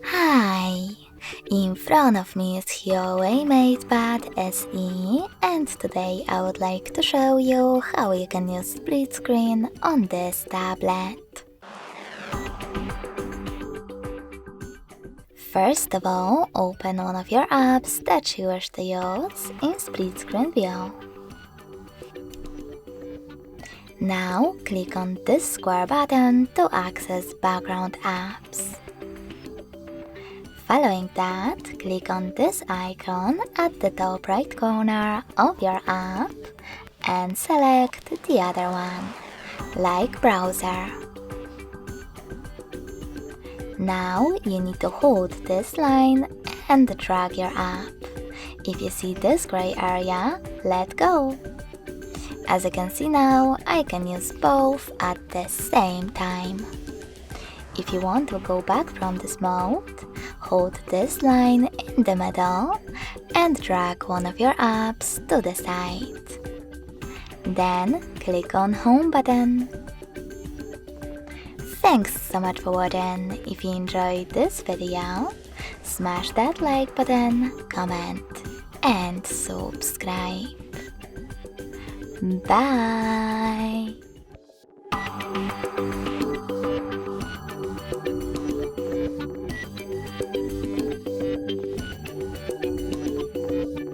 Hi! In front of me is Huawei MatePad SE, and today I would like to show you how you can use split screen on this tablet. First of all, open one of your apps that you wish to use in split screen view. Now click on this square button to access background apps. Following that, click on this icon at the top right corner of your app and select the other one, like browser. Now you need to hold this line and drag your app. If you see this gray area, let go. As you can see now, I can use both at the same time. If you want to go back from this mode, hold this line in the middle and drag one of your apps to the side. Then click on Home button. Thanks so much for watching. If you enjoyed this video, smash that like button, comment and subscribe. Bye!